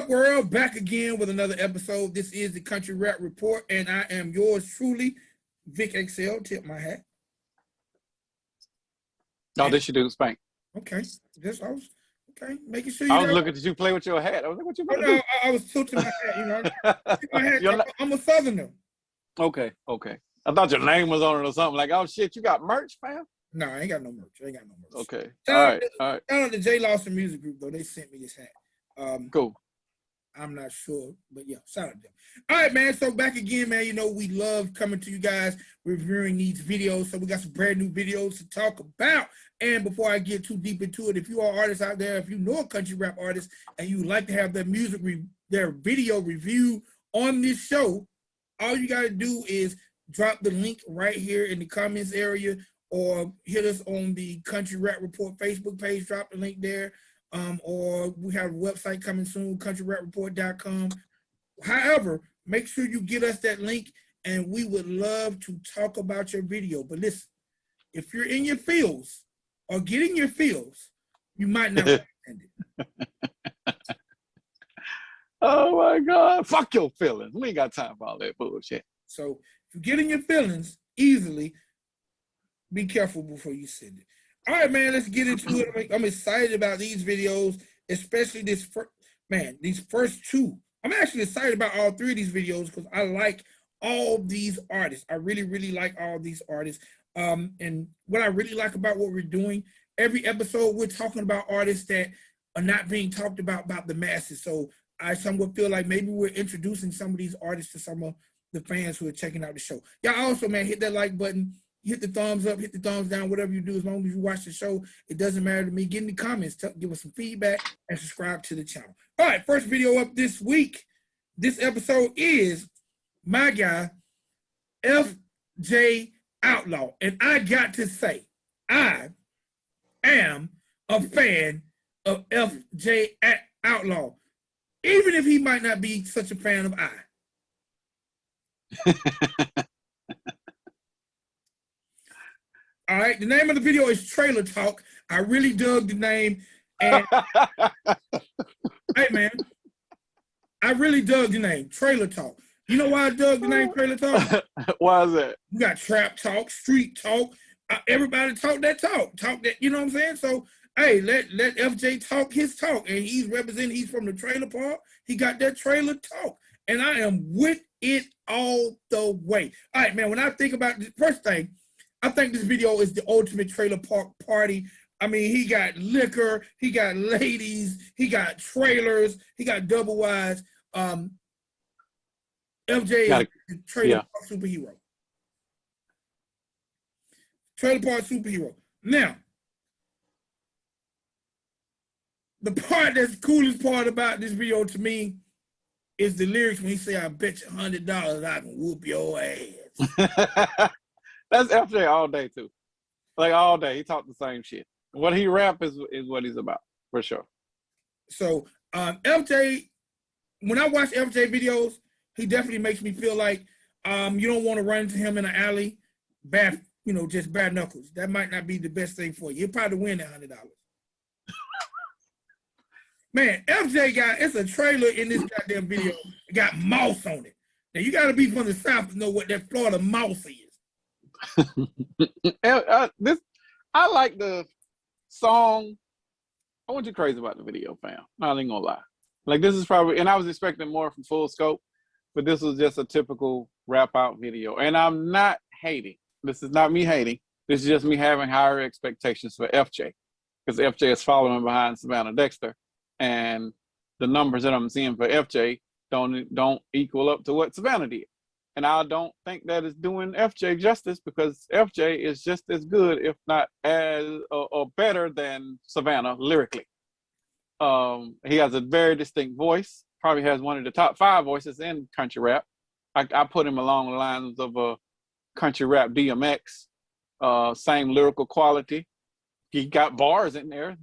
up, world? Back again with another episode. This is the Country Rap Report, and I am yours truly, Vic XL. Tip my hat. Oh, this you do, Spank. Okay, okay. Making sure I was looking at you play with your hat. I was like, what you gonna do? I was tilting my hat. My hat. I'm a Southerner. Okay. I thought your name was on it or something. Like, oh shit, you got merch, fam? No, I ain't got no merch. Okay. Shout out to J Lawson Music Group though. They sent me this hat. Cool. I'm not sure, but yeah, shout out to them. All right, man. So back again, man. We love coming to you guys, reviewing these videos. So we got some brand new videos to talk about. And before I get too deep into it, if you are artists out there, if you know a country rap artist and you would like to have their their video review on this show, all you got to do is drop the link right here in the comments area, or hit us on the Country Rap Report Facebook page. Drop the link there. Or we have a website coming soon, countryrap.com. However, make sure you get us that link, and we would love to talk about your video. But listen, if you're in your feels or getting your feels, you might not understand it. Oh my God, fuck your feelings. We ain't got time for all that bullshit. So if you're getting your feelings easily, be careful before you send it. All right, man, let's get into it. I'm excited about these videos, especially these first two. I'm actually excited about all three of these videos because I like all these artists. I really, really like all these artists. And what I really like about what we're doing, every episode we're talking about artists that are not being talked about the masses. So I somewhat feel like maybe we're introducing some of these artists to some of the fans who are checking out the show. Y'all also, man, hit that like button. Hit the thumbs up, hit the thumbs down, whatever you do, as long as you watch the show, it doesn't matter to me. Get in the comments, give us some feedback, and subscribe to the channel. All right, first video up this week. This episode is my guy, FJ Outlaw. And I got to say, I am a fan of FJ Outlaw, even if he might not be such a fan of I. All right, the name of the video is Trailer Talk. I really dug the name. And hey, man, I really dug the name, Trailer Talk. You know why I dug the name Trailer Talk? Why is that? You got trap talk, street talk. Everybody talk that, you know what I'm saying? So, hey, let FJ talk his talk. And he's from the trailer park. He got that trailer talk. And I am with it all the way. All right, man, when I think about the first thing, I think this video is the ultimate trailer park party. I mean, he got liquor, he got ladies, he got trailers, he got double wides. FJ is the trailer park superhero. Trailer park superhero. Now, the part that's the coolest part about this video to me is the lyrics when he say, "I bet you $100 I can whoop your ass." That's FJ all day too. Like all day, he talked the same shit. What he rap is what he's about, for sure. So FJ, when I watch FJ videos, he definitely makes me feel like you don't want to run into him in an alley, just bad knuckles. That might not be the best thing for you. You'll probably win that $100. Man, FJ it's a trailer in this goddamn video. It got mouse on it. Now you got to be from the South to know what that Florida mouse is. I like the song. I wasn't too crazy about the video, fam. I ain't gonna lie. Like, this is probably, and I was expecting more from Full Scope, but this was just a typical rap out video. And I'm not hating. This is not me hating. This is just me having higher expectations for FJ, because FJ is following behind Savannah Dexter, and the numbers that I'm seeing for FJ don't equal up to what Savannah did. And I don't think that is doing FJ justice, because FJ is just as good, if not as or better than Savannah lyrically. He has a very distinct voice, probably has one of the top 5 voices in country rap. I put him along the lines of a country rap DMX, same lyrical quality. He got bars in there,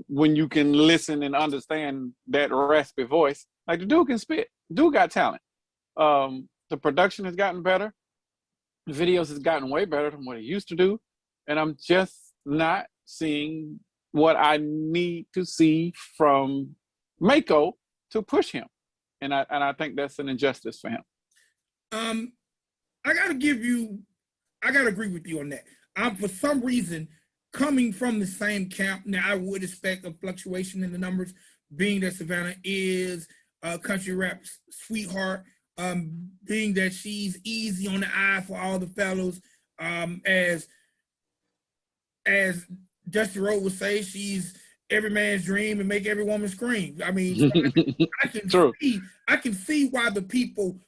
when you can listen and understand that raspy voice. Like, the dude can spit. Dude got talent. The production has gotten better. The videos has gotten way better than what it used to do. And I'm just not seeing what I need to see from Mako to push him, and I think that's an injustice for him. I gotta agree with you on that. For some reason, coming from the same camp, now I would expect a fluctuation in the numbers, being that Savannah is country rap's sweetheart, being that she's easy on the eye for all the fellows, as Dusty Rhodes would say, she's every man's dream and make every woman scream. I mean, so I can see why the people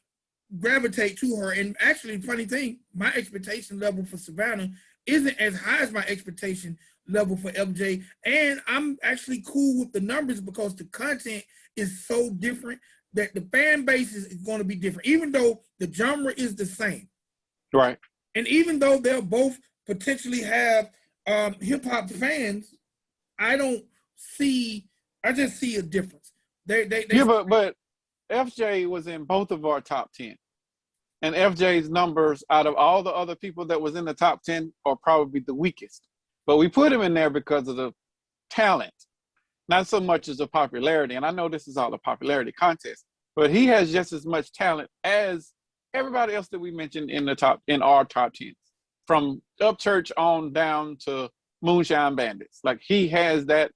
gravitate to her. And actually, funny thing, my expectation level for Savannah isn't as high as my expectation level for FJ. And I'm actually cool with the numbers because the content is so different that the fan base is going to be different, even though the genre is the same. Right. And even though they'll both potentially have hip hop fans, I just see a difference. But FJ was in both of our top 10. And FJ's numbers out of all the other people that was in the top 10 are probably the weakest. But we put him in there because of the talent, not so much as the popularity. And I know this is all a popularity contest, but he has just as much talent as everybody else that we mentioned in our top 10s, from Upchurch on down to Moonshine Bandits. Like he has the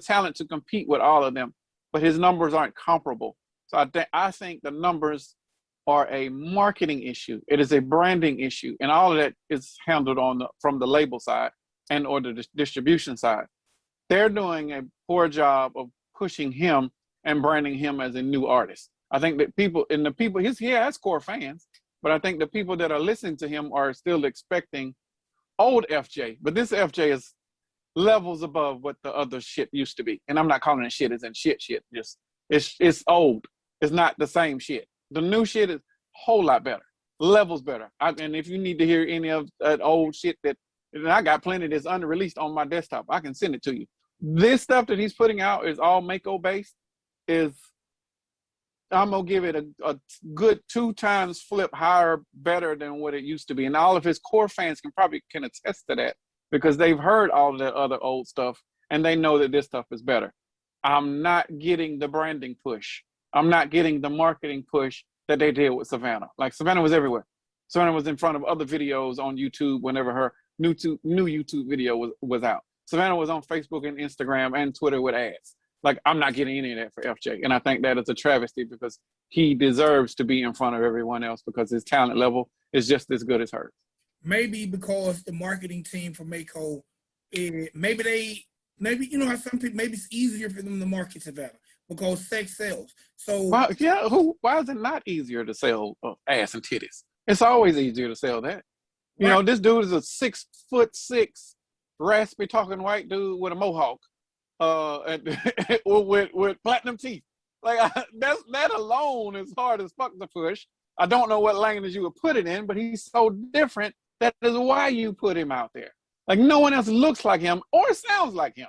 talent to compete with all of them, but his numbers aren't comparable. So I think the numbers are a marketing issue. It is a branding issue, and all of that is handled from the label side and or the distribution side. They're doing a poor job of pushing him and branding him as a new artist. I think that he has core fans, but I think the people that are listening to him are still expecting old FJ. But this FJ is levels above what the other shit used to be. And I'm not calling it shit, it's in shit. Just it's old. It's not the same shit. The new shit is a whole lot better, levels better. And if you need to hear any of that old shit and I got plenty that's unreleased on my desktop, I can send it to you. This stuff that he's putting out is all Mako based. I'm gonna give it a good 2 times flip higher, better than what it used to be. And all of his core fans can attest to that because they've heard all of that other old stuff and they know that this stuff is better. I'm not getting the branding push. I'm not getting the marketing push that they did with Savannah. Like Savannah was everywhere. Savannah was in front of other videos on YouTube whenever her new YouTube video was out. Savannah was on Facebook and Instagram and Twitter with ads. Like, I'm not getting any of that for FJ. And I think that is a travesty because he deserves to be in front of everyone else because his talent level is just as good as hers. Maybe because the marketing team for Mako, maybe you know how some people, maybe it's easier for them to market Savannah because sex sells. So why is it not easier to sell ass and titties? It's always easier to sell that. You know, this dude is a 6'6", raspy talking white dude with a mohawk, with platinum teeth. Like that alone is hard as fuck to push. I don't know what language you would put it in, but he's so different. That is why you put him out there. Like no one else looks like him or sounds like him.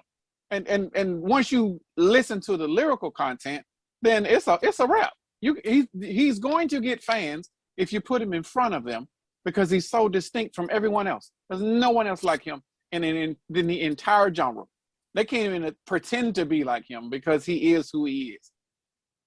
And once you listen to the lyrical content, then it's a rap. He's going to get fans if you put him in front of them because he's so distinct from everyone else. There's no one else like him in the entire genre. They can't even pretend to be like him because he is who he is.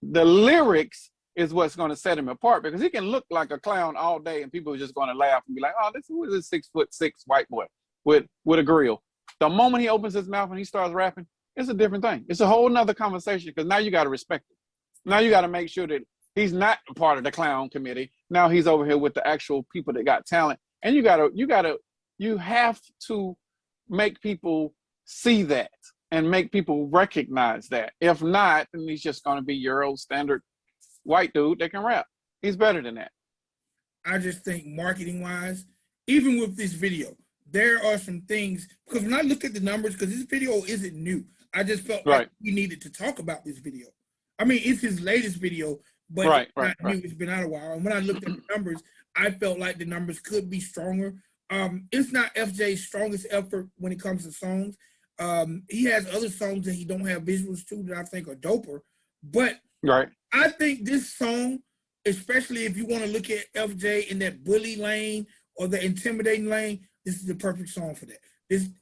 The lyrics is what's going to set him apart because he can look like a clown all day and people are just going to laugh and be like, oh, who is this 6'6" white boy with a grill? The moment he opens his mouth and he starts rapping, it's a different thing. It's a whole nother conversation because now you got to respect him. Now you got to make sure that he's not a part of the clown committee. Now he's over here with the actual people that got talent. And you have to make people see that and make people recognize that. If not, then he's just going to be your old standard white dude that can rap. He's better than that. I just think marketing wise, even with this video, there are some things, because when I look at the numbers, because this video isn't new, I just felt like we needed to talk about this video. I mean, it's his latest video, but it's not new. It's been out a while. And when I looked at the numbers, I felt like the numbers could be stronger. It's not FJ's strongest effort when it comes to songs. He has other songs that he don't have visuals to that I think are doper. But I think this song, especially if you want to look at FJ in that bully lane or the intimidating lane, this is the perfect song for that.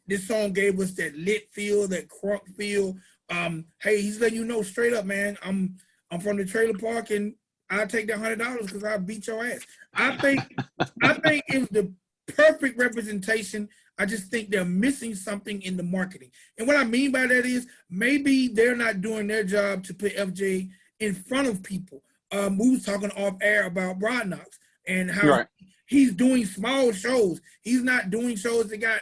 This song gave us that lit feel, that crunk feel, Hey, he's letting you know straight up, man. I'm from the trailer park, and I'll take that $100 because I'll beat your ass. I think it was the perfect representation. I just think they're missing something in the marketing. And what I mean by that is maybe they're not doing their job to put FJ in front of people. We was talking off air about Broad Knox and how he's doing small shows. He's not doing shows that got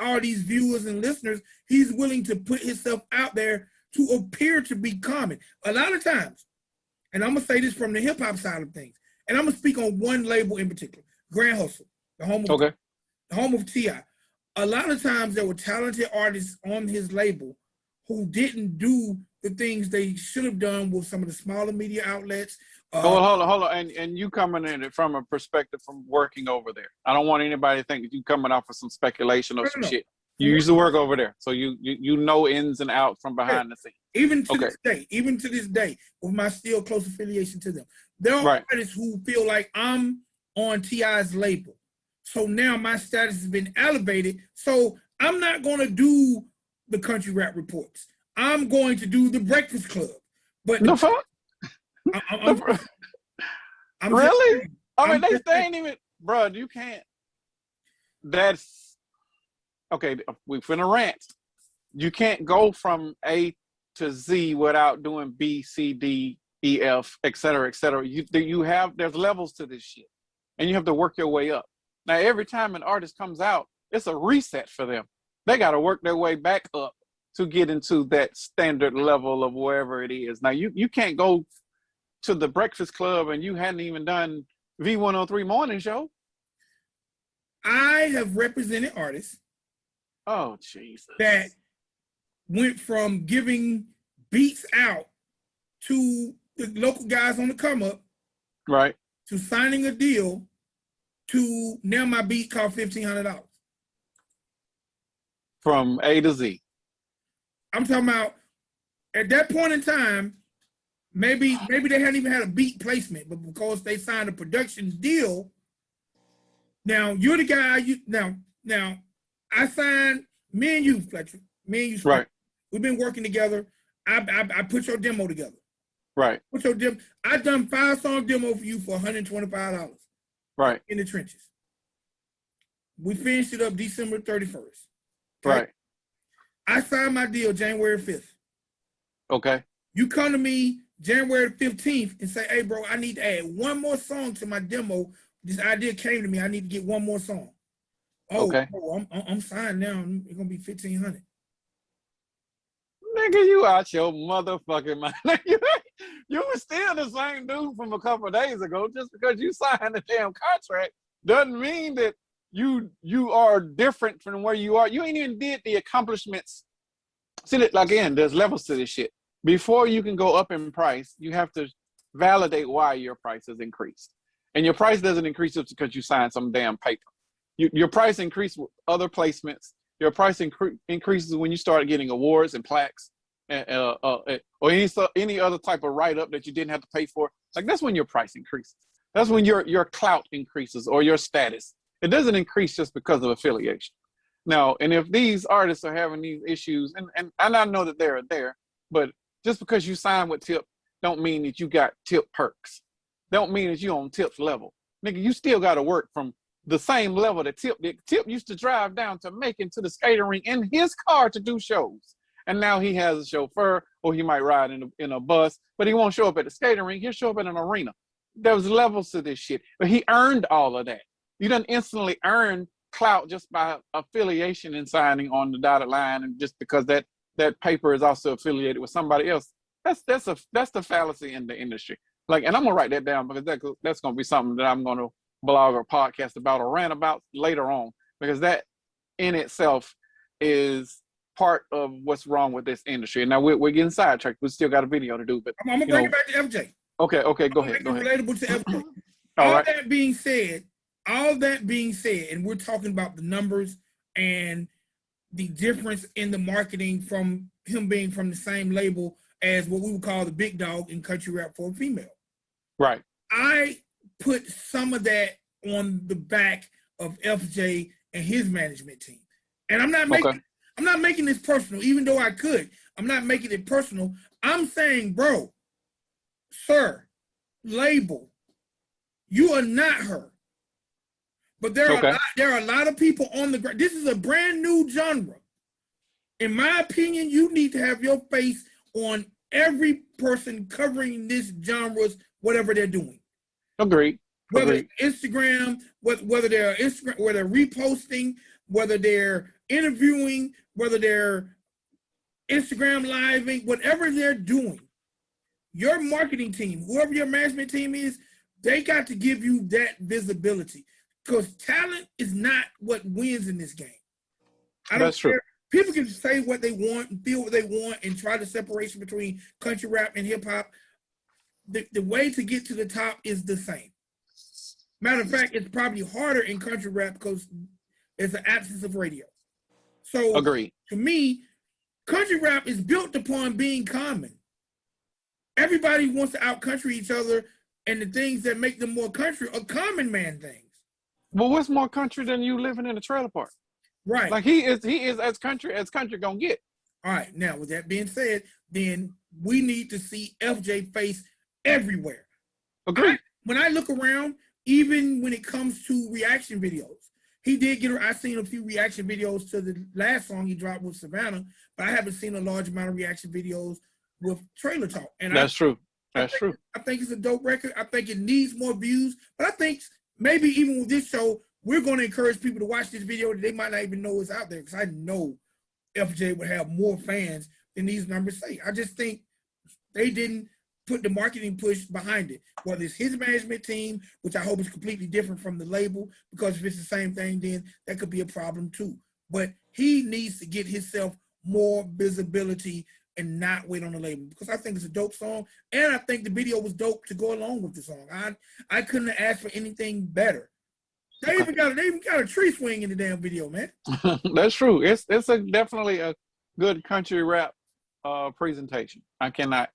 all these viewers and listeners. He's willing to put himself out there to appear to be common. A lot of times, and I'm gonna say this from the hip hop side of things, and I'm gonna speak on one label in particular, Grand Hustle, the home of T.I. A lot of times there were talented artists on his label who didn't do the things they should have done with some of the smaller media outlets. Hold on. And you coming in it from a perspective from working over there. I don't want anybody to think that you coming off of some speculation or some shit. You used to work over there, so you know ins and outs from behind the scenes. Even to this day, with my still close affiliation to them, there are artists who feel like I'm on T.I.'s label, so now my status has been elevated. So I'm not going to do the country rap reports. I'm going to do the Breakfast Club. But no fuck. I'm really? I mean, they ain't even, bro. You can't. That's okay. We finna rant. You can't go from A to Z without doing B, C, D, E, F, et cetera, et cetera. There's levels to this shit, and you have to work your way up. Now, every time an artist comes out, it's a reset for them. They got to work their way back up to get into that standard level of wherever it is. Now, you can't go to the Breakfast Club and you hadn't even done V103 morning show. I have represented artists. Oh, Jesus. That went from giving beats out to the local guys on the come up. Right. To signing a deal to now my beat cost $1,500. From A to Z. I'm talking about at that point in time, maybe they hadn't even had a beat placement, but because they signed a production deal, now you're the guy. Now I signed me and you, Fletcher. Me and you, Fletcher. Right? We've been working together. I put your demo together. Right. Put your demo. I done 5-song demo for you for $125. Right. In the trenches. We finished it up December 31st. Okay? Right. I signed my deal January 5th. Okay. You come to me January 15th and say, hey, bro, I need to add one more song to my demo. This idea came to me. I need to get one more song. Oh, okay. Bro, I'm signed now. It's going to be $1,500. Nigga, you out your motherfucking mind. You were still the same dude from a couple of days ago. Just because you signed the damn contract doesn't mean that you are different from where you are. You ain't even did the accomplishments. See, again, there's levels to this shit. Before you can go up in price, you have to validate why your price has increased. And your price doesn't increase just because you signed some damn paper. Your price increased with other placements. Your price increases when you start getting awards and plaques, or any other type of write-up that you didn't have to pay for. Like, that's when your price increases. That's when your clout increases or your status. It doesn't increase just because of affiliation. Now, and if these artists are having these issues, and I know that they're there, but just because you sign with Tip don't mean that you got Tip perks. Don't mean that you on Tip's level. Nigga, you still got to work from the same level that Tip did. Tip used to drive down to Macon to the skating rink in his car to do shows. And now he has a chauffeur, or he might ride in a bus, but he won't show up at the skating rink. He'll show up in an arena. There's levels to this shit. But he earned all of that. You didn't instantly earn clout just by affiliation and signing on the dotted line, and just because that paper is also affiliated with somebody else. That's the fallacy in the industry. Like, and I'm gonna write that down because that's gonna be something that I'm gonna blog or podcast about or rant about later on, because that in itself is part of what's wrong with this industry. And now we're getting sidetracked. We still got a video to do, but I'm gonna bring it back to FJ. Okay, go ahead. Relatable to FJ. All right. That being said, and we're talking about the numbers and the difference in the marketing from him being from the same label as what we would call the big dog in country rap for a female. Right. I put some of that on the back of FJ and his management team. And I'm not making I'm not making this personal, even though I could. I'm not making it personal. I'm saying, bro, sir, label, you are not her. But there are a lot of people on the ground. This is a brand new genre. In my opinion, you need to have your face on every person covering this genre's whatever they're doing. Agreed. Whether Instagram, whether they're reposting, whether they're interviewing, whether they're Instagram living, whatever they're doing, your marketing team, whoever your management team is, they got to give you that visibility. Because talent is not what wins in this game. That's true. People can say what they want and feel what they want and try the separation between country rap and hip hop. The way to get to the top is the same. Matter of fact, it's probably harder in country rap because there's an absence of radio. So, agreed. To me, country rap is built upon being common. Everybody wants to out-country each other, and the things that make them more country are common man things. Well, what's more country than you living in a trailer park? Right. Like he is as country gonna get. All right. Now, with that being said, then we need to see FJ face everywhere. Agreed. When I look around, even when it comes to reaction videos, I've seen a few reaction videos to the last song he dropped with Savannah, but I haven't seen a large amount of reaction videos with Trailer Talk. And that's true. That's true. I think it's a dope record. I think it needs more views, but I think maybe even with this show, we're going to encourage people to watch this video that they might not even know is out there, because I know FJ would have more fans than these numbers say. I just think they didn't put the marketing push behind it, whether it's his management team, which I hope is completely different from the label, because if it's the same thing, then that could be a problem too. But he needs to get himself more visibility and not wait on the label, because I think it's a dope song, and I think the video was dope to go along with the song. I couldn't have asked for anything better. They even got a tree swing in the damn video, man. That's true. It's definitely a good country rap presentation. I cannot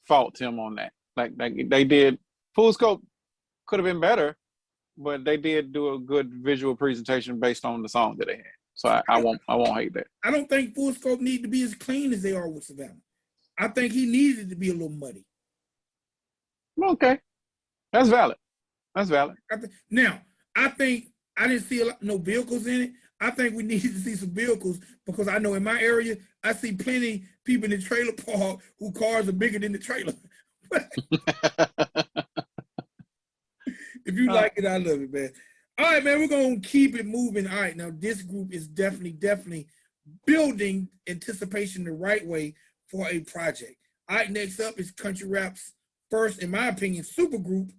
fault him on that. Like they did. Full Scope could have been better, but they did do a good visual presentation based on the song that they had. So I won't hate that. I don't think Full Scope need to be as clean as they are with Savannah. I think he needed to be a little muddy. Okay, that's valid. That's valid. Now, I think I didn't see no vehicles in it. I think we needed to see some vehicles, because I know in my area, I see plenty people in the trailer park whose cars are bigger than the trailer. If you like it, I love it, man. All right, man, we're going to keep it moving. All right, now this group is definitely building anticipation the right way for a project. All right, next up is country rap's first, in my opinion, super group,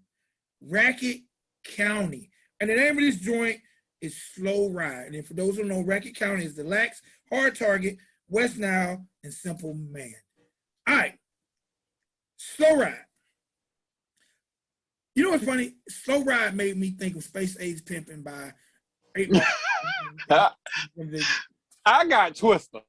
Racket County. And the name of this joint is Slow Ride. And for those who know, Racket County is Deluxe, Hard Target, West Nile, and Simple Man. All right, Slow Ride. You know what's funny? Slow Ride made me think of Space Age Pimpin' by 8 Ball. I got Twister.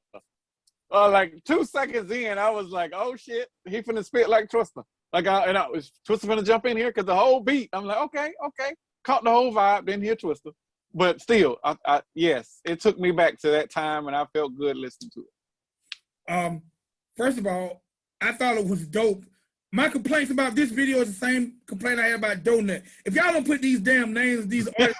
Like 2 seconds in, I was like, "Oh shit, he finna spit like Twister." Like, I was Twister finna jump in here, because the whole beat, I'm like, okay, caught the whole vibe, didn't hear Twister, but still, yes, it took me back to that time, and I felt good listening to it. First of all, I thought it was dope. My complaints about this video is the same complaint I had about Donut. If y'all don't put these damn names, these artists,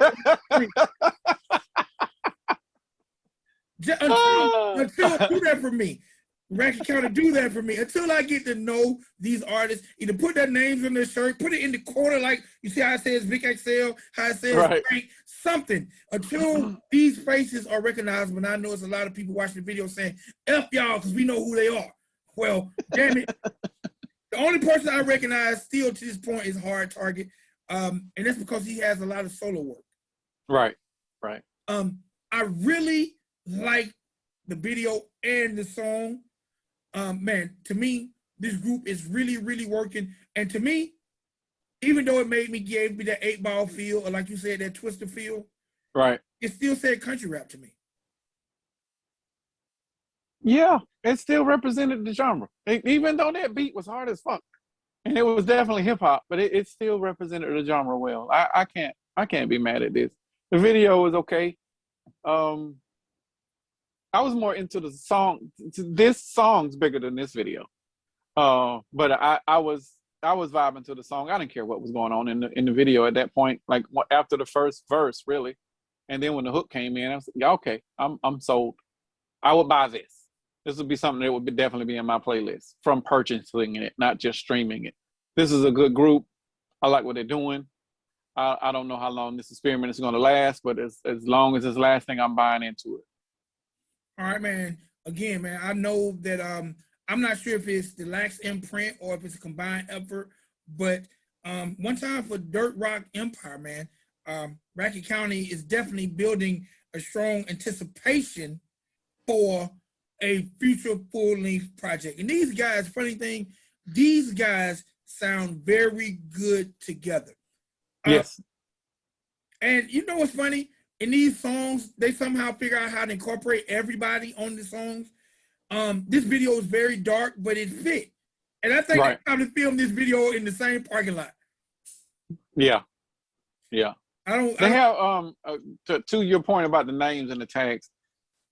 until do that for me. Racket County, do that for me. Until I get to know these artists, either put their names on their shirt, put it in the corner, like you see how it says Vic XL, how it says Frank, something. Until these faces are recognized, when I know it's a lot of people watching the video saying, F y'all, because we know who they are. Well, damn it. The only person I recognize still to this point is Hard Target, and that's because he has a lot of solo work. Right. I really like the video and the song. Man, to me, this group is really working. And to me, even though it gave me that 8 Ball feel, or like you said, that Twister feel, right, it still said country rap to me. Yeah, it still represented the genre, even though that beat was hard as fuck, and it was definitely hip hop, but it still represented the genre well. I can't be mad at this. The video was okay. I was more into the song. This song's bigger than this video. But I was vibing to the song. I didn't care what was going on in the video at that point. Like after the first verse, really, and then when the hook came in, I was like, yeah, okay, I'm sold. I would buy this. This would be something that would definitely be in my playlist from purchasing it, not just streaming it. This is a good group. I like what they're doing. I don't know how long this experiment is going to last, but as long as it's lasting, I'm buying into it. All right, man. Again, man, I know that I'm not sure if it's the Lax imprint or if it's a combined effort, but one time for Dirt Rock Empire, man, Racket County is definitely building a strong anticipation for a future full-length project. And these guys, funny thing, these guys sound very good together. Yes. And you know what's funny? In these songs, they somehow figure out how to incorporate everybody on the songs. This video is very dark, but it fit. And I think they probably filmed this video in the same parking lot. Yeah. Yeah. They have to your point about the names and the tags,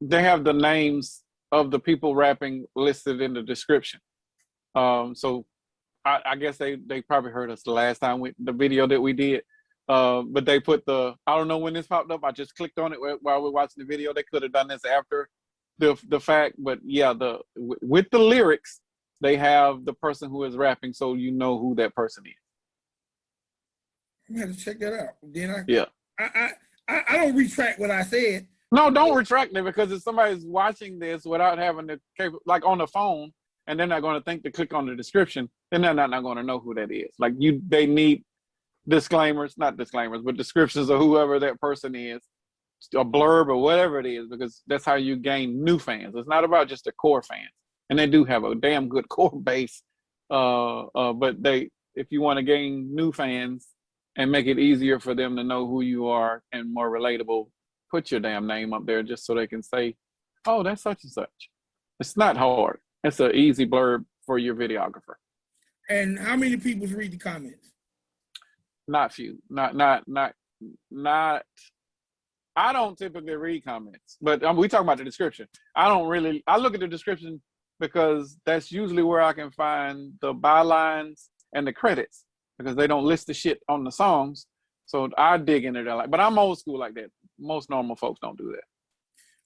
they have the names of the people rapping listed in the description. So I guess they probably heard us the last time the video that we did. But they put I don't know when this popped up. I just clicked on it while we're watching the video. They could have done this after the fact, but yeah, with the lyrics, they have the person who is rapping, so you know who that person is. I'm gonna have to check that out. Then I don't retract what I said. No, don't retract it, because if somebody's watching this without having the like on the phone, and they're not going to think to click on the description, then they're not going to know who that is. Like they need not disclaimers, but descriptions of whoever that person is, a blurb or whatever it is, because that's how you gain new fans. It's not about just the core fans, and they do have a damn good core base. But if you want to gain new fans and make it easier for them to know who you are and more relatable, put your damn name up there just so they can say, oh, that's such and such. It's not hard. It's an easy blurb for your videographer. And how many people read the comments? Not few. Not. I don't typically read comments, but we talk about the description. I look at the description because that's usually where I can find the bylines and the credits, because they don't list the shit on the songs. So I dig into that. But I'm old school like that. Most normal folks don't do that.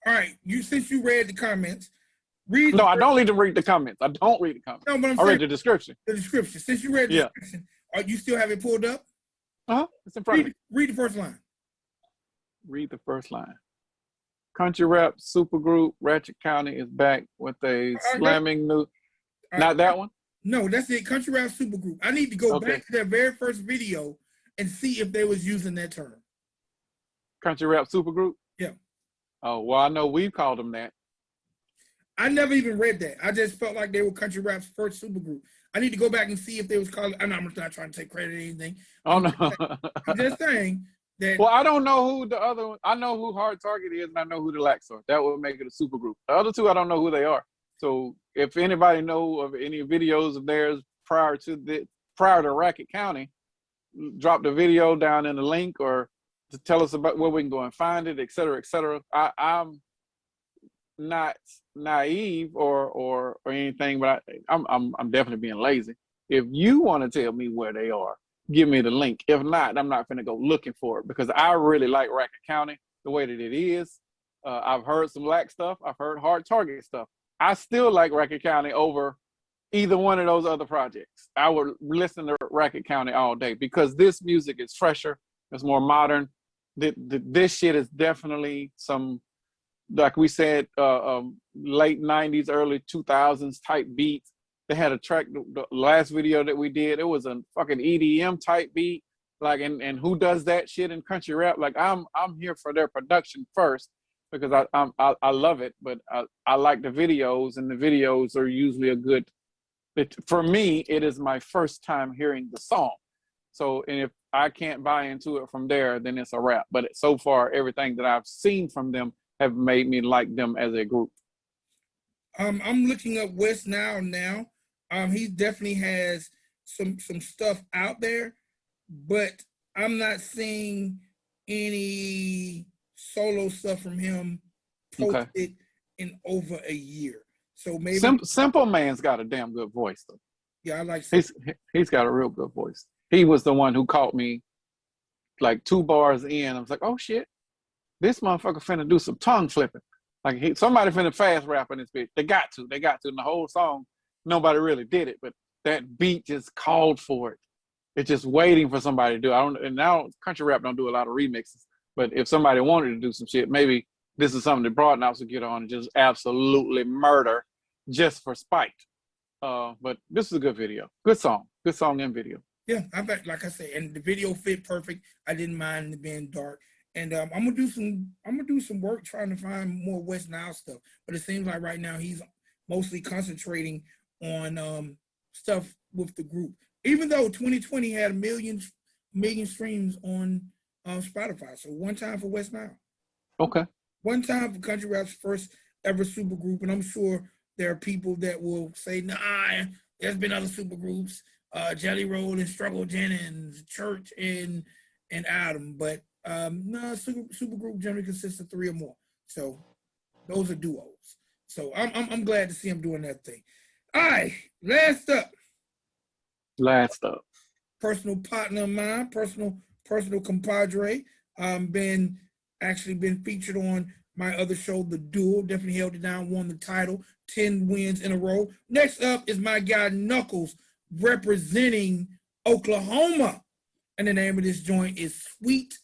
All right. Since you read the comments, I don't need to read the comments. I don't read the comments. No, but I read the description. The description. Since you read the description, you still have it pulled up? It's in front of me. Read the first line. Read the first line. Country rap supergroup Ratchet County is back with a slamming new. Not that one? No, that's it. Country rap supergroup. I need to go back to that very first video and see if they was using that term. Country rap supergroup? Yeah. Oh, well, I know we've called them that. I never even read that. I just felt like they were country rap's first supergroup. I need to go back and see if they was called. I'm not trying to take credit or anything. Oh, no. I'm just saying that. Well, I don't know who the other one. I know who Hard Target is, and I know who the Lax are. That would make it a supergroup. The other two, I don't know who they are. So if anybody know of any videos of theirs prior to Racket County, drop the video down in the link, or to tell us about where we can go and find it, et cetera, et cetera. I'm not naive or anything, but I'm definitely being lazy. If you want to tell me where they are, give me the link. If not, I'm not gonna go looking for it, because I really like Racket County the way that it is. I've heard some Lax stuff. I've heard Hard Target stuff. I still like Racket County over either one of those other projects. I would listen to Racket County all day, because this music is fresher, it's more modern. This shit is definitely some, like we said, late 90s, early 2000s type beats. They had a track, the last video that we did, it was a fucking EDM type beat. Like, and who does that shit in country rap? Like, I'm here for their production first, because I love it, but I like the videos, and the videos are usually a good, for me, it is my first time hearing the song. So, and if I can't buy into it from there, then it's a wrap. But so far, everything that I've seen from them have made me like them as a group. I'm looking up West now. He definitely has some stuff out there, but I'm not seeing any solo stuff from him posted in over a year. So maybe Simple Man's got a damn good voice though. yeah, I like he's got a real good voice. He was the one who caught me like 2 bars in. I was like, oh shit, this motherfucker finna do some tongue flipping. Like somebody finna fast rap in this bitch. They got to. And the whole song, nobody really did it, but that beat just called for it. It's just waiting for somebody to do it. And now country rap don't do a lot of remixes. But if somebody wanted to do some shit, maybe this is something that Broadhouse would get on and just absolutely murder just for spite. But this is a good video. Good song and video. Yeah, I bet, like I said, and the video fit perfect. I didn't mind it being dark. And I'm gonna do some work trying to find more West Nile stuff. But it seems like right now he's mostly concentrating on stuff with the group. Even though 2020 had a million streams on Spotify. So one time for West Nile. Okay. One time for Country Rap's first ever super group. And I'm sure there are people that will say, nah, there's been other super groups, Jelly Roll and Struggle Jennings, Church and Adam. But no, super group generally consists of 3 or more. So those are duos. So I'm glad to see him doing that thing. All right, last up. Personal partner of mine, personal compadre. Been featured on my other show, The Duel. Definitely held it down, won the title, 10 wins in a row. Next up is my guy Knuckles, representing Oklahoma. And the name of this joint is Sweet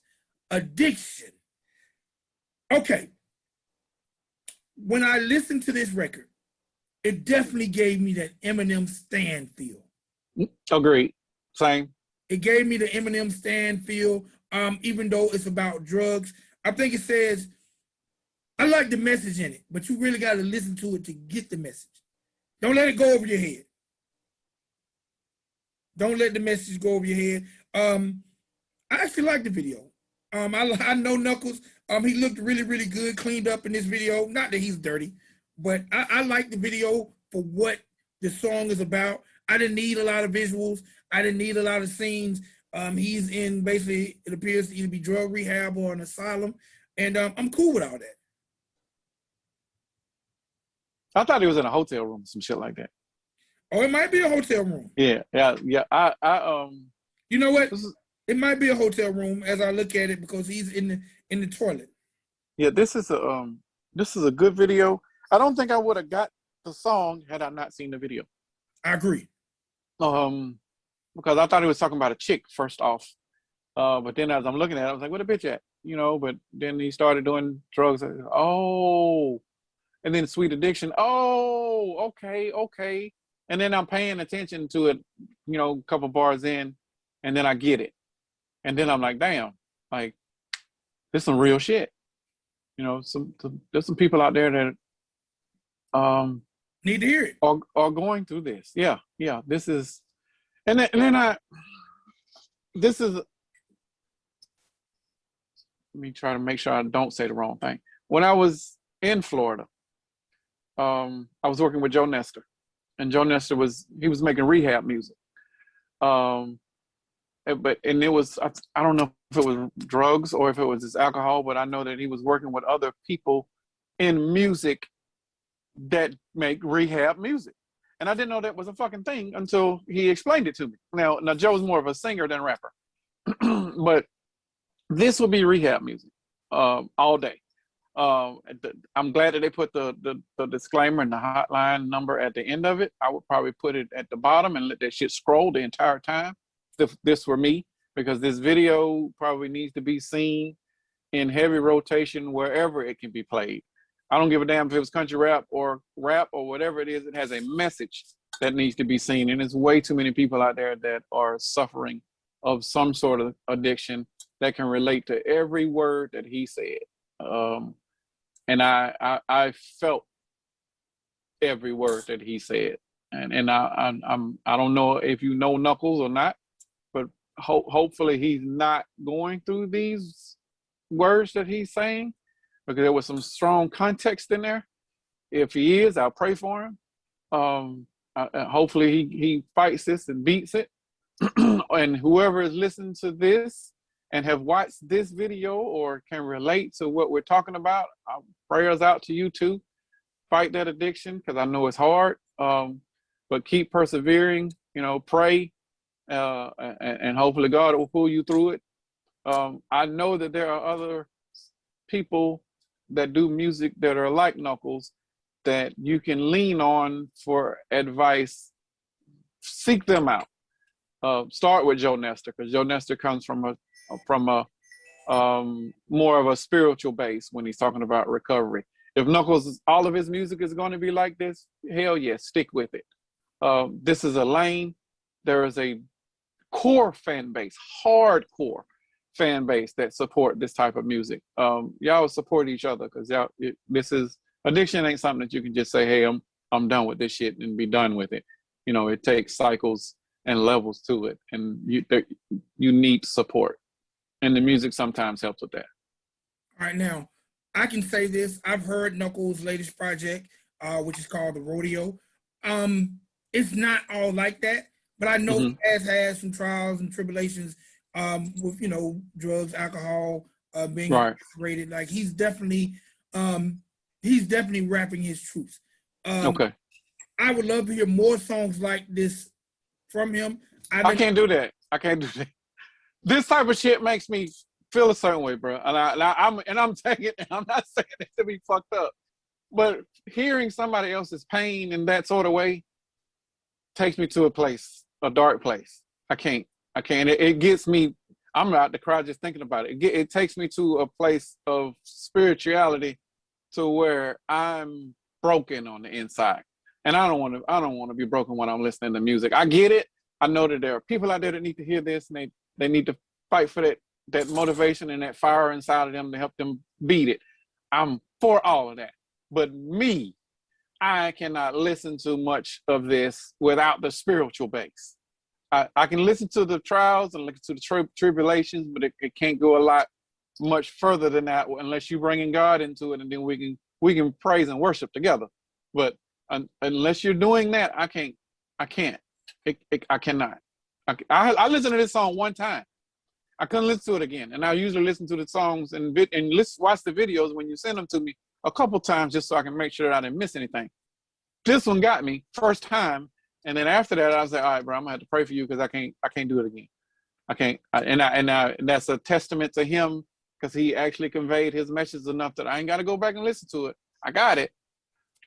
Addiction. Okay. When I listened to this record, it definitely gave me that Eminem Stan feel. Agreed. Same. It gave me the Eminem Stan feel, even though it's about drugs. I think it says, I like the message in it, but you really got to listen to it to get the message. Don't let it go over your head. Don't let the message go over your head. I actually like the video. I know Knuckles. He looked really, really good, cleaned up in this video. Not that he's dirty, but I like the video for what the song is about. I didn't need a lot of visuals. I didn't need a lot of scenes. He's in, basically, it appears to either be drug rehab or an asylum. And I'm cool with all that. I thought he was in a hotel room, some shit like that. Oh, it might be a hotel room. Yeah. You know what? It might be a hotel room as I look at it because he's in the toilet. Yeah, this is a good video. I don't think I would have got the song had I not seen the video. I agree. Because I thought he was talking about a chick first off. But then as I'm looking at it, I was like, where the bitch at? You know, but then he started doing drugs. Oh, and then Sweet Addiction. Oh, okay. And then I'm paying attention to it, you know, a couple bars in, and then I get it. And then I'm like, damn, like, there's some real shit. You know, there's some people out there that need to hear it. Are going through this. Yeah. This is, let me try to make sure I don't say the wrong thing. When I was in Florida, I was working with Joe Nestor, and Joe Nestor was making rehab music. But it was, I don't know if it was drugs or if it was just alcohol, but I know that he was working with other people in music that make rehab music. And I didn't know that was a fucking thing until he explained it to me. Now Joe's more of a singer than rapper, but this will be rehab music all day. I'm glad that they put the disclaimer and the hotline number at the end of it. I would probably put it at the bottom and let that shit scroll the entire time. If this were me, because this video probably needs to be seen in heavy rotation wherever it can be played. I don't give a damn if it was country rap or whatever it is. It has a message that needs to be seen. And there's way too many people out there that are suffering of some sort of addiction that can relate to every word that he said. And I felt every word that he said. And I don't know if you know Knuckles or not, but hopefully he's not going through these words that he's saying, because there was some strong context in there. If he is, I'll pray for him. Hopefully he fights this and beats it. And whoever is listening to this and have watched this video or can relate to what we're talking about, prayers out to you too. fight that addiction because I know it's hard. But keep persevering. You know, pray, and hopefully God will pull you through it. I know that there are other people that do music that are like Knuckles that you can lean on for advice. Seek them out. Start with Joe Nestor, because Joe Nestor comes from a more of a spiritual base when he's talking about recovery. If Knuckles, all of his music is going to be like this, hell yes, stick with it. This is a lane. There is a core fan base, hardcore fan base that support this type of music. Y'all support each other, because this is addiction ain't something that you can just say, hey, I'm done with this shit and be done with it. You know, it takes cycles and levels to it, and you need support, and the music sometimes helps with that. All right, now I can say this: I've heard Knuckles' latest project, which is called The Rodeo. It's not all like that, but I know he has had some trials and tribulations with, you know, drugs, alcohol, being incarcerated. Like he's definitely rapping his truth. Okay. I would love to hear more songs like this from him. I can't do that. I can't do that. This type of shit makes me feel a certain way, bro. And I'm taking, and I'm not saying it to be fucked up, but hearing somebody else's pain in that sort of way takes me to a dark place. I can't. It gets me. I'm about to cry just thinking about it. It takes me to a place of spirituality, to where I'm broken on the inside, and I don't want to be broken when I'm listening to music. I get it. I know that there are people out there that need to hear this, and they need to fight for that motivation and that fire inside of them to help them beat it. I'm for all of that. But me, I cannot listen to much of this without the spiritual base. I can listen to the trials and listen to the tribulations, but it can't go a lot much further than that unless you bringing God into it, and then we can praise and worship together. But unless you're doing that, I can't. I cannot. I listened to this song one time. I couldn't listen to it again, and I usually listen to the songs and watch the videos when you send them to me a couple times, just so I can make sure that I didn't miss anything. This one got me first time, and then after that, I was like, all right, bro, I'm gonna have to pray for you, because I can't do it again. I can't. And that's a testament to him, because he actually conveyed his message enough that I ain't got to go back and listen to it. I got it,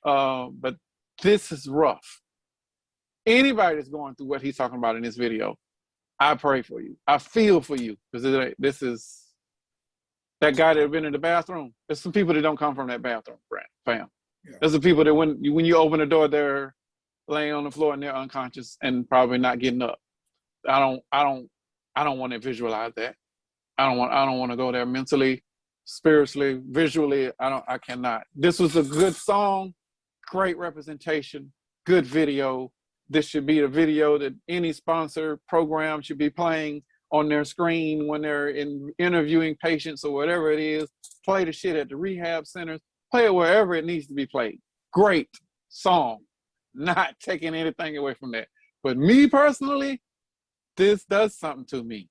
but this is rough. Anybody that's going through what he's talking about in this video, I pray for you. I feel for you, because this is that guy that had been in the bathroom. There's some people that don't come from that bathroom, fam. Yeah. There's some people that when you open the door, they're laying on the floor and they're unconscious and probably not getting up. I don't want to visualize that. I don't want to go there mentally, spiritually, visually. I cannot. This was a good song, great representation, good video. This should be a video that any sponsor program should be playing on their screen when they're interviewing patients or whatever it is. Play the shit at the rehab centers. Play it wherever it needs to be played. Great song. Not taking anything away from that. But me personally, this does something to me.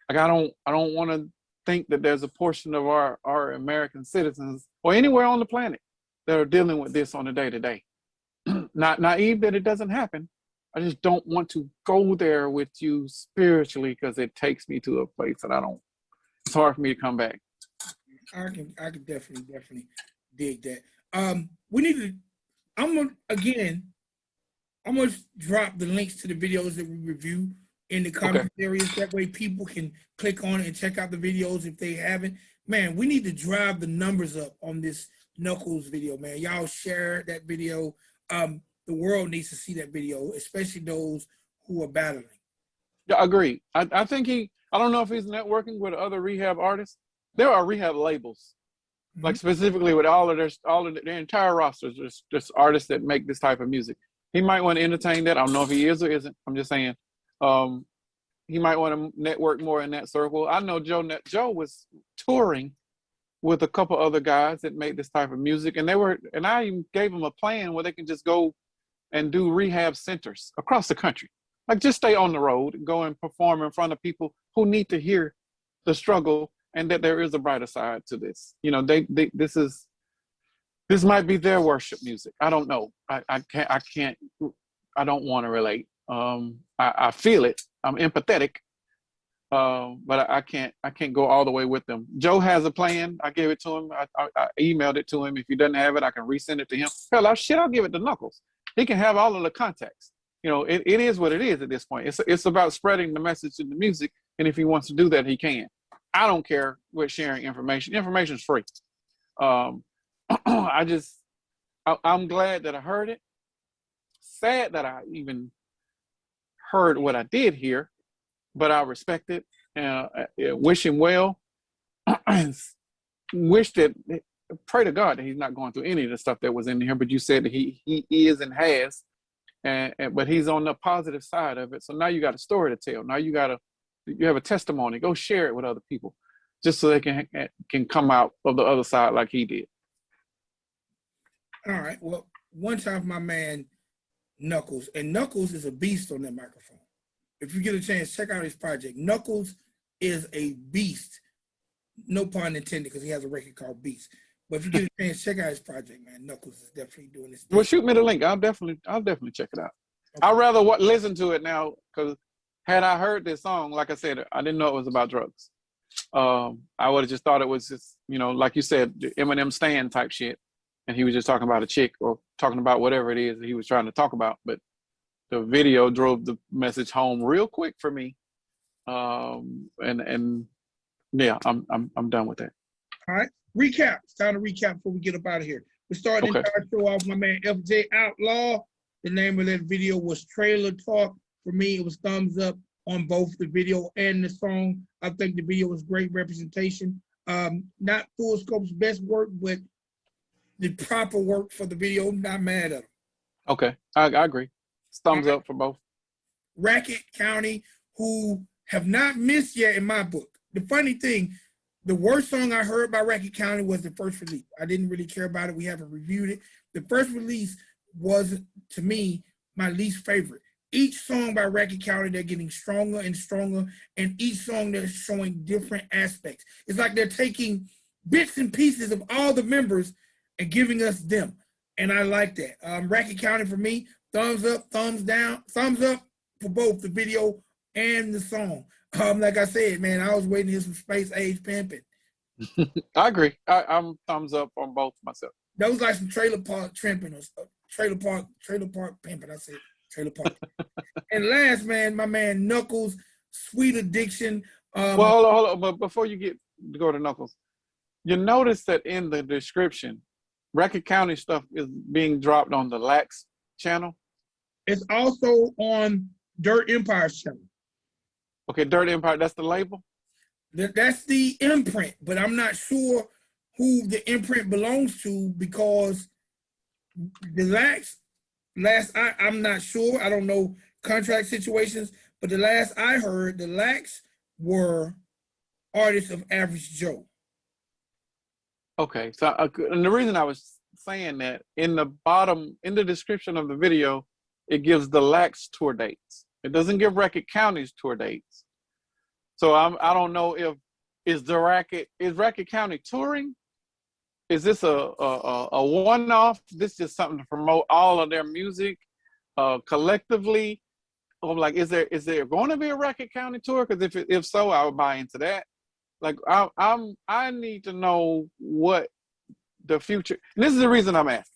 Like I don't want to think that there's a portion of our American citizens or anywhere on the planet that are dealing with this on a day-to-day. Not naive that it doesn't happen. I just don't want to go there with you spiritually, because it takes me to a place that it's hard for me to come back. I can definitely dig that. We need to, I'm gonna drop the links to the videos that we review in the comment areas. That way people can click on it and check out the videos if they haven't. Man, we need to drive the numbers up on this Knuckles video, man. Y'all share that video. The world needs to see that video, especially those who are battling. Yeah, I agree. I think I don't know if he's networking with other rehab artists. There are rehab labels, like specifically with all of their entire rosters, just artists that make this type of music. He might want to entertain that. I don't know if he is or isn't. I'm just saying. He might want to network more in that circle. I know Joe was touring with a couple other guys that make this type of music, and I even gave them a plan where they can just go and do rehab centers across the country. Like just stay on the road and go and perform in front of people who need to hear the struggle and that there is a brighter side to this. You know, this is This might be their worship music. I don't know. I can't. I don't want to relate. I feel it. I'm empathetic. But I can't go all the way with them. Joe has a plan. I gave it to him. I emailed it to him. If he doesn't have it, I can resend it to him. Hell, I'll give it to Knuckles. He can have all of the context. You know, it is what it is at this point. It's about spreading the message in the music, and if he wants to do that, he can. I don't care with sharing information. Information is free. I'm glad that I heard it. Sad that I even heard what I did hear, but I respect it. Wish him well. Wish that, pray to God that he's not going through any of the stuff that was in here. But you said that he is and has, but he's on the positive side of it. So now you got a story to tell. Now you have a testimony. Go share it with other people, just so they can come out of the other side like he did. All right. Well, one time my man Knuckles, and Knuckles is a beast on that microphone. If you get a chance, check out his project. Knuckles is a beast. No pun intended, because he has a record called Beast. But if you get a chance, check out his project, man. Knuckles is definitely doing this thing. Well, shoot me the link. I'll definitely check it out. Okay. I'd rather listen to it now, because had I heard this song, like I said, I didn't know it was about drugs. I would have just thought it was just, you know, like you said, the Eminem Stan type shit. And he was just talking about a chick or talking about whatever it is that he was trying to talk about. But the video drove the message home real quick for me. And yeah, I'm done with that. All right. Recap. It's time to recap before we get up out of here. We're starting the entire show off with my man FJ Outlaw. The name of that video was Trailer Talk. For me, it was thumbs up on both the video and the song. I think the video was great representation. Not Full Scope's best work, but the proper work for the video. Not mad at him. Okay, I agree. Thumbs up for both. Racket County, who have not missed yet in my book. The funny thing, the worst song I heard by Racket County was the first release. I didn't really care about it. We haven't reviewed it. The first release was, to me, my least favorite. Each song by Racket County, they're getting stronger and stronger, and each song they're showing different aspects. It's like they're taking bits and pieces of all the members and giving us them. And I like that. Racket County, for me, thumbs up, thumbs down, thumbs up for both the video and the song. Like I said, man, I was waiting to hear some Space Age pimping. I agree. I'm thumbs up on both myself. That was like some trailer park pimping, or trailer park pimping. I said trailer park. And last, man, my man Knuckles, Sweet Addiction. Well, hold on. But before you go to Knuckles, you notice that in the description, Racket County stuff is being dropped on the Lax channel. It's also on Dirt Empire's channel. Okay, Dirt Empire, that's the label? That's the imprint, but I'm not sure who the imprint belongs to, because the I'm not sure. I don't know contract situations, but the last I heard, the Lax were artists of Average Joe. Okay, so and the reason I was saying that, in the description of the video, it gives the Lax tour dates. It doesn't give Racket County's tour dates. So I don't know is Racket County touring? Is this a one-off? This is just something to promote all of their music collectively? Or like, is there going to be a Racket County tour? Because if so, I would buy into that. Like I need to know what the future. And this is the reason I'm asking.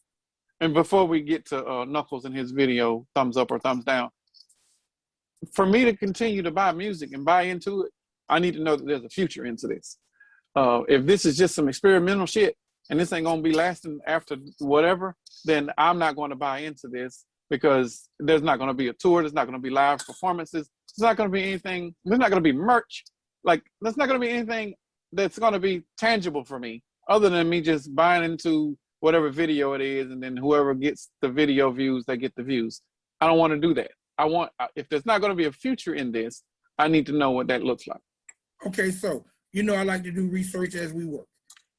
And before we get to Knuckles and his video, thumbs up or thumbs down, for me to continue to buy music and buy into it, I need to know that there's a future into this. If this is just some experimental shit and this ain't gonna be lasting after whatever, then I'm not going to buy into this, because there's not going to be a tour. There's not going to be live performances. There's not going to be anything. There's not going to be merch. Like, there's not going to be anything that's going to be tangible for me, other than me just buying into whatever video it is, and then whoever gets the video views, they get the views. I don't want to do that. If there's not going to be a future in this, I need to know what that looks like. Okay, so you know I like to do research as we work.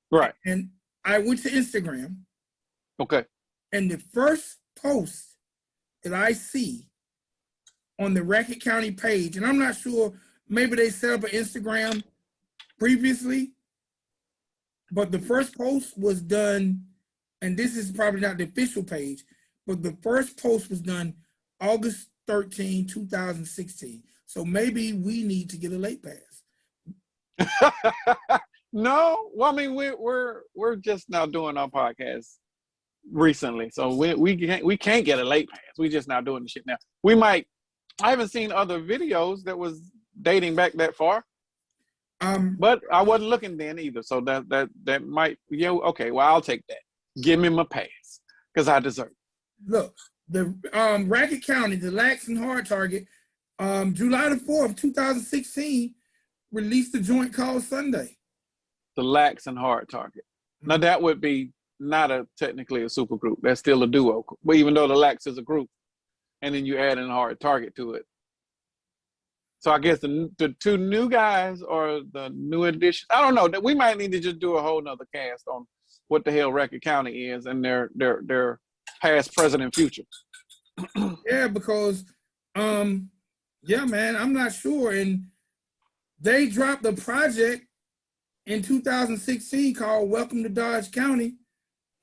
Right. And I went to Instagram. Okay. And the first post that I see on the Racket County page, and I'm not sure, maybe they set up an Instagram previously, but the first post was done and this is probably not the official page, but the first post was done August 13, 2016. So maybe we need to get a late pass. No, well, I mean, we're just now doing our podcast recently, so we can't get a late pass. We just now doing the shit now. We might. I haven't seen other videos that was dating back that far. But I wasn't looking then either, so that might, okay, well, I'll take that. Give me my pass, because I deserve it. Look, the Racket County, the lax and hard target, July the 4th, 2016, released a joint called Sunday. The lax and hard target. Now that would be not technically a super group. That's still a duo. But even though the lax is a group, and then you add in a hard target to it. So I guess the two new guys or the new addition. I don't know. We might need to just do a whole nother cast on what the hell Racket County is and their past, present, and future. Yeah, because yeah, man, I'm not sure. And they dropped a project in 2016 called Welcome to Dodge County.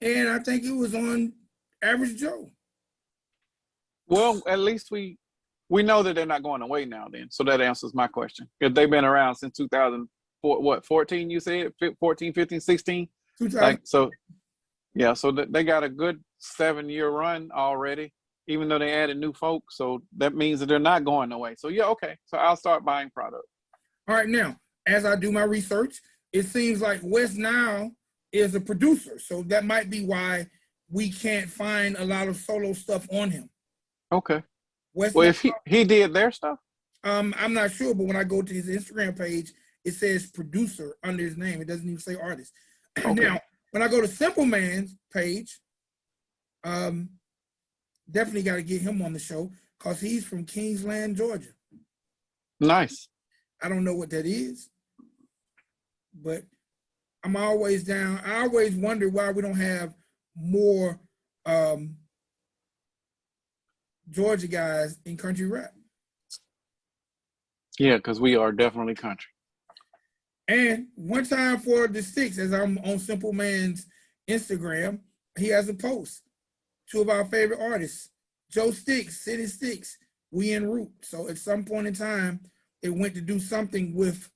And I think it was on Average Joe. Well, at least we know that they're not going away now then. So that answers my question. Because they've been around since 2004, what, 14 you said? 14, 15, 16? Like, so, yeah, so they got a good 7-year run already, even though they added new folks. So that means that they're not going away. So, yeah, okay. So I'll start buying product. All right, now, as I do my research, it seems like Wes now is a producer. So that might be why we can't find a lot of solo stuff on him. Okay. Well, if he did their stuff? I'm not sure, but when I go to his Instagram page, it says producer under his name. It doesn't even say artist. Okay. Now, when I go to Simple Man's page, definitely got to get him on the show because he's from Kingsland, Georgia. Nice. I don't know what that is, but I'm always down. I always wonder why we don't have more Georgia guys in country rap. Yeah, because we are definitely country. And one time for the Sticks, as I'm on Simple Man's Instagram, he has a post. 2 of our favorite artists, Joe Sticks, City Sticks, we en route. So at some point in time, it went to do something with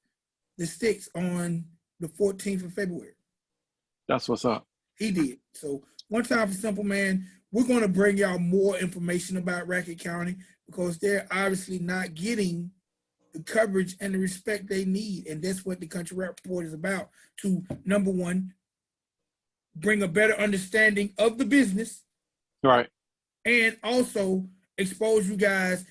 the Sticks on the 14th of February. That's what's up. He did. So one time for Simple Man, we're going to bring y'all more information about Racket County because they're obviously not getting the coverage and the respect they need. And that's what the Country Rap Report is about, to, number one, bring a better understanding of the business. Right. And also expose you guys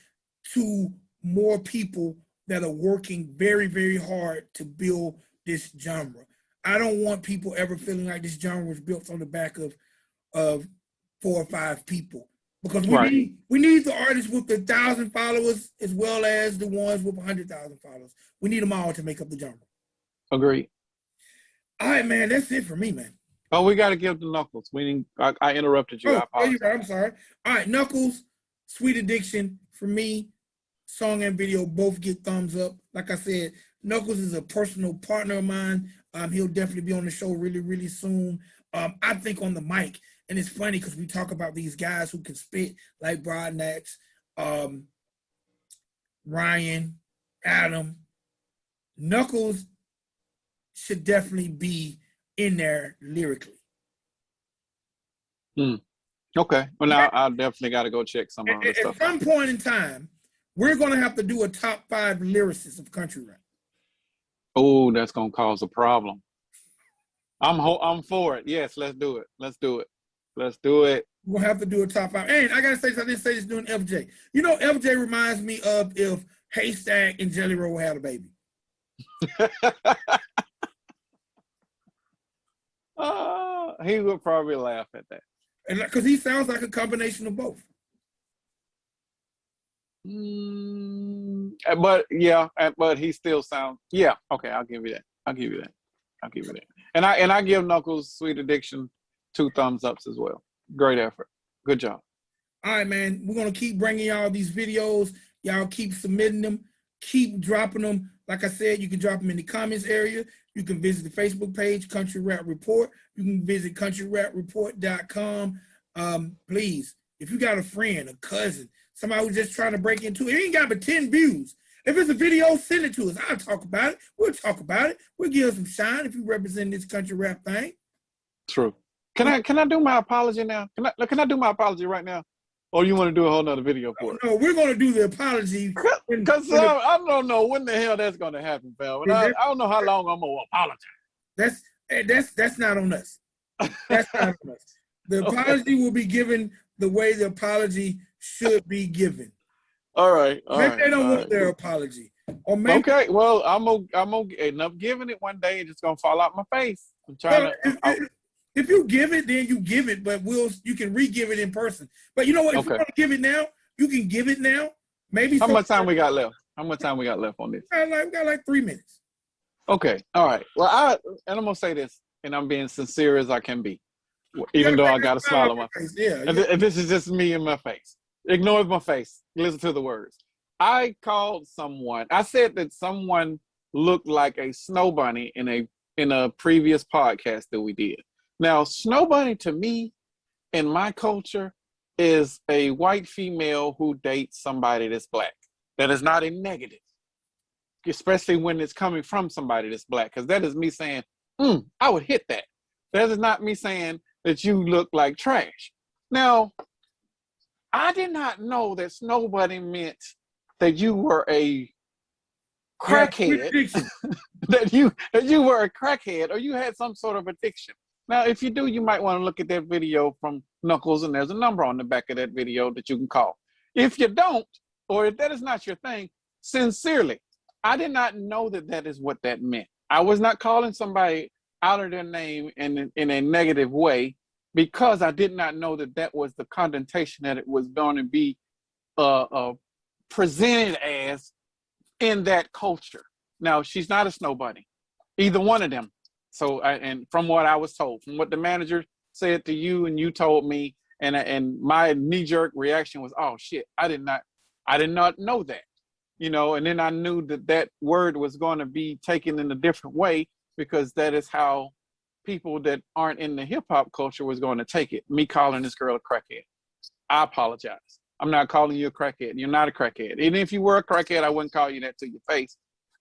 to more people that are working very, very hard to build this genre. I don't want people ever feeling like this genre was built on the back of 4 or 5 people. Because we need the artists with the 1,000 followers as well as the ones with 100,000 followers. We need them all to make up the genre. Agreed. All right, man, that's it for me, man. Oh, we got to give the Knuckles. I interrupted you. I'm sorry. All right, Knuckles, Sweet Addiction, for me, song and video both get thumbs up. Like I said, Knuckles is a personal partner of mine. He'll definitely be on the show really, really soon. I think on the mic, and it's funny because we talk about these guys who can spit like Broadnax, Ryan, Adam. Knuckles should definitely be in there lyrically. Okay. Well, now I definitely got to go check some of the stuff. At some point in time, we're going to have to do a top 5 lyricists of country rap. Oh, that's going to cause a problem. I'm for it. Yes, let's do it. Let's do it. We'll have to do a top 5. And I got to say, I didn't say this doing FJ. You know, FJ reminds me of if Haystack and Jelly Roll had a baby. He would probably laugh at that. And because he sounds like a combination of both. But he still sounds, yeah, okay, I'll give you that. And I give Knuckles Sweet Addiction 2 thumbs ups as well. Great effort. Good job. All right, man. We're going to keep bringing y'all these videos. Y'all keep submitting them. Keep dropping them. Like I said, you can drop them in the comments area. You can visit the Facebook page, Country Rap Report. You can visit countryrap.report.com. Please, if you got a friend, a cousin, somebody who's just trying to break into it, it ain't got but 10 views. If it's a video, send it to us. I'll talk about it. We'll talk about it. We'll give us some shine if you represent this country rap thing. True. Can I do my apology now? Can I do my apology right now? Or you want to do a whole nother video for it? No, we're going to do the apology. Because I don't know when the hell that's going to happen, pal. And I don't know how long I'm going to apologize. That's not on us. That's not on us. The apology will be given the way the apology should be given. All right. Maybe they don't want their apology. Or maybe, okay, well, I'm gonna end up giving it one day and it's gonna fall out my face. I'm trying if you give it, then you give it, but you can re-give it in person. But you know what? If you want to give it now, you can give it now. Maybe how much time we got left? How much time we got left on this? We got like 3 minutes. Okay. All right. Well, I'm gonna say this, and I'm being sincere as I can be. Even though I got a smile on my face. Yeah. And this is just me in my face. Ignore my face. Listen to the words. I called someone. I said that someone looked like a snow bunny in a previous podcast that we did. Now, snow bunny to me, in my culture, is a white female who dates somebody that's black. That is not a negative, especially when it's coming from somebody that's black, because that is me saying, I would hit that. That is not me saying that you look like trash. Now, I did not know that snow bunny meant that you were a crackhead, that you were a crackhead, or you had some sort of addiction. Now, if you do, you might want to look at that video from Knuckles, and there's a number on the back of that video that you can call. If you don't, or if that is not your thing, sincerely, I did not know that that is what that meant. I was not calling somebody out of their name in a negative way, because I did not know that that was the connotation that it was going to be presented as in that culture. Now, she's not a snow bunny, either one of them. So, and from what I was told, from what the manager said to you and you told me, and my knee-jerk reaction was, oh shit, I did not know that, and then I knew that word was going to be taken in a different way, because that is how people that aren't in the hip-hop culture was going to take it. Me calling this girl a crackhead. I apologize. I'm not calling you a crackhead. You're not a crackhead. Even if you were a crackhead, I wouldn't call you that to your face.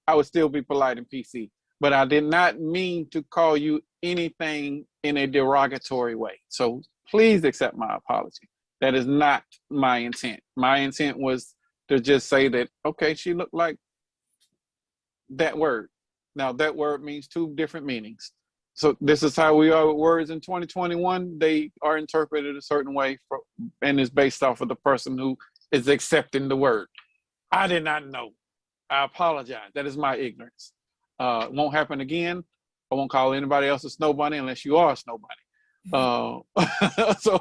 I would still be polite and PC. But I did not mean to call you anything in a derogatory way. So please accept my apology. That is not my intent. My intent was to just say that, okay, she looked like that word. Now, that word means two different meanings. So this is how we are with words in 2021. They are interpreted a certain way, and it's based off of the person who is accepting the word. I did not know. I apologize. That is my ignorance. It won't happen again. I won't call anybody else a snow bunny unless you are a snow bunny. So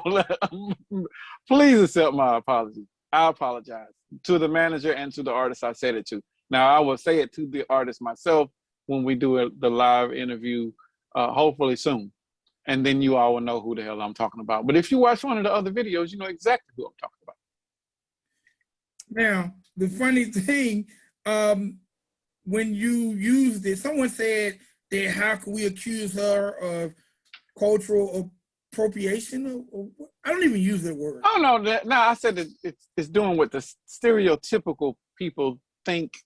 please accept my apology. I apologize to the manager and to the artist I said it to. Now, I will say it to the artist myself when we do the live interview, hopefully soon. And then you all will know who the hell I'm talking about. But if you watch one of the other videos, you know exactly who I'm talking about. Now, the funny thing, when you used it, someone said that how could we accuse her of cultural appropriation? I don't even use that word. Oh, no. No, I said that it's doing what the stereotypical people think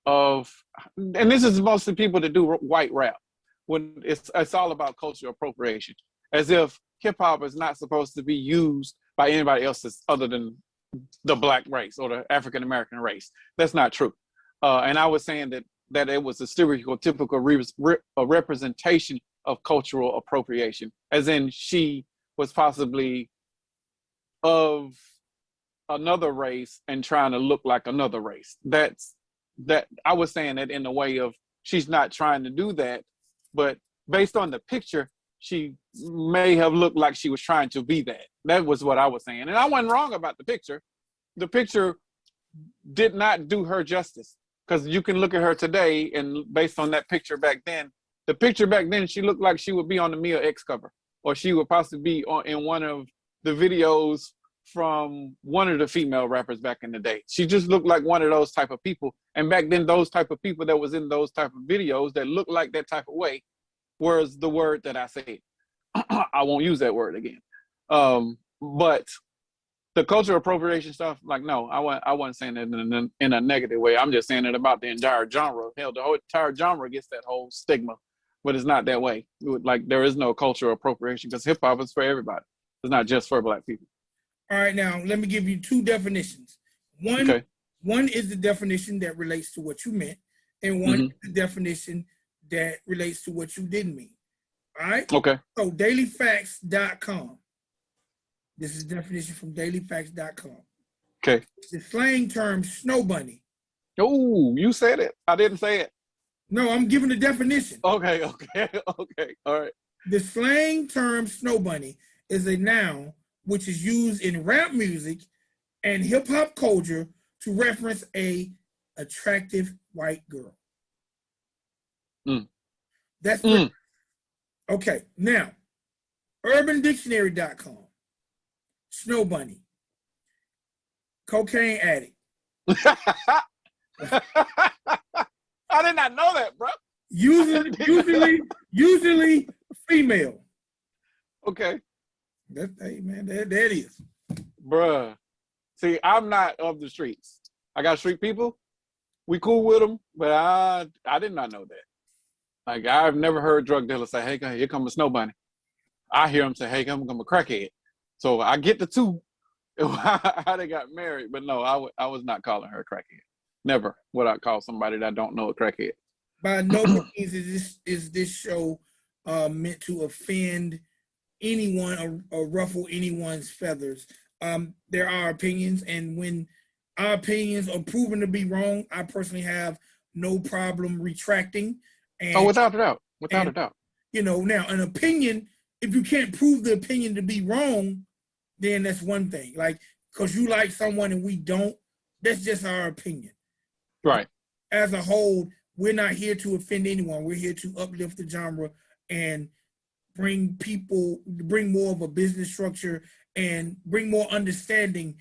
of, and this is mostly people that do white rap, when it's all about cultural appropriation, as if hip-hop is not supposed to be used by anybody else other than the black race or the African-American race. That's not true. And I was saying that it was a stereotypical representation of cultural appropriation, as in she was possibly of another race and trying to look like another race. That I was saying that in a way of, she's not trying to do that, but based on the picture, she may have looked like she was trying to be that. That was what I was saying. And I wasn't wrong about the picture. The picture did not do her justice, because you can look at her today, and based on that picture back then, the picture back then, she looked like she would be on the Mia X cover, or she would possibly be in one of the videos from one of the female rappers back in the day. She just looked like one of those type of people. And back then, those type of people that was in those type of videos that looked like that type of way was the word that I said. I won't use that word again. But the cultural appropriation stuff, like, no, I wasn't saying it in a negative way. I'm just saying it about the entire genre. Hell, the whole entire genre gets that whole stigma, but it's not that way. Like, there is no cultural appropriation because hip hop is for everybody. It's not just for Black people. All right, now let me give you two definitions. One is the definition that relates to what you meant, and one is the definition that relates to what you didn't mean. All right? Okay. So dailyfacts.com. This is definition from dailyfacts.com. Okay. The slang term snow bunny. Oh, you said it. I didn't say it. No, I'm giving the definition. Okay. All right. The slang term snow bunny is a noun which is used in rap music and hip hop culture to reference a attractive white girl. That's okay. Now, urbandictionary.com. Snow bunny. Cocaine addict. I did not know that, bro. Usually female. Okay. Hey man, that is. Bruh. See, I'm not of the streets. I got street people. We cool with them, but I did not know that. Like, I've never heard drug dealers say, hey, here come a snow bunny. I hear them say, hey, come a crackhead. So I get the two how they got married, but no, I was not calling her a crackhead. Never would I call somebody that I don't know a crackhead. By no means is this show meant to offend anyone or ruffle anyone's feathers. There are opinions, and when our opinions are proven to be wrong, I personally have no problem retracting. And, without a doubt. Without a doubt. You know, now an opinion, if you can't prove the opinion to be wrong, then that's one thing. Like, because you like someone and we don't, that's just our opinion. Right. As a whole, we're not here to offend anyone. We're here to uplift the genre and bring more of a business structure and bring more understanding.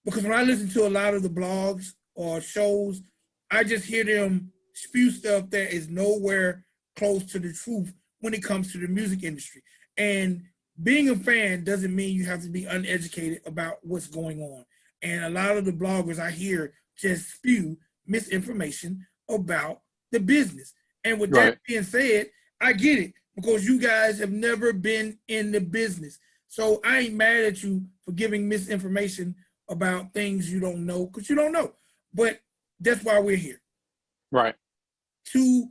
Because when I listen to a lot of the blogs or shows, I just hear them spew stuff that is nowhere close to the truth when it comes to the music industry. And being a fan doesn't mean you have to be uneducated about what's going on. And a lot of the bloggers I hear just spew misinformation about the business. And with that being said, I get it, because you guys have never been in the business. So I ain't mad at you for giving misinformation about things you don't know, because you don't know. But that's why we're here. Right. To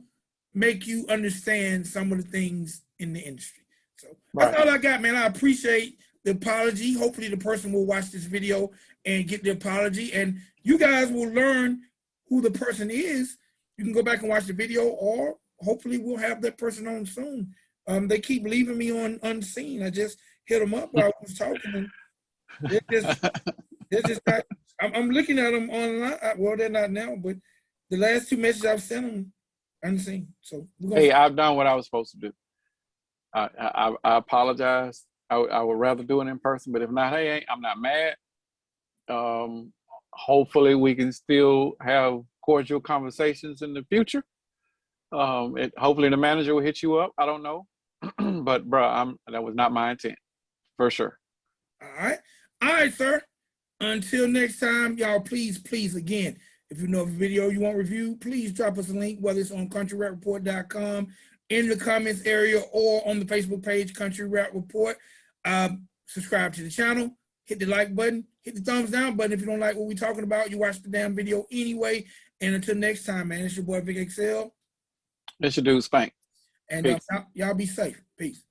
make you understand some of the things in the industry. So that's all I got, man. I appreciate the apology. Hopefully the person will watch this video and get the apology, and you guys will learn who the person is. You can go back and watch the video, or hopefully we'll have that person on soon. They keep leaving me on unseen. I just hit them up while I was talking, and they're just not. I'm looking at them online. Well, they're not now, but the last two messages I've sent them unseen. So hey, I've done what I was supposed to do. I apologize. I would rather do it in person, but if not, hey, I'm not mad. Hopefully we can still have cordial conversations in the future. Hopefully the manager will hit you up. I don't know, but bro, that was not my intent, for sure. All right, sir. Until next time, y'all, please, again, if you know of a video you want reviewed, please drop us a link, whether it's on countryrap.report.com, in the comments area, or on the Facebook page, Country Rap Report. Subscribe to the channel, hit the like button, hit the thumbs down button if you don't like what we're talking about. You watch the damn video anyway. And until next time, man, it's your boy Vic XL. It's your dude Spank. And y'all be safe. Peace.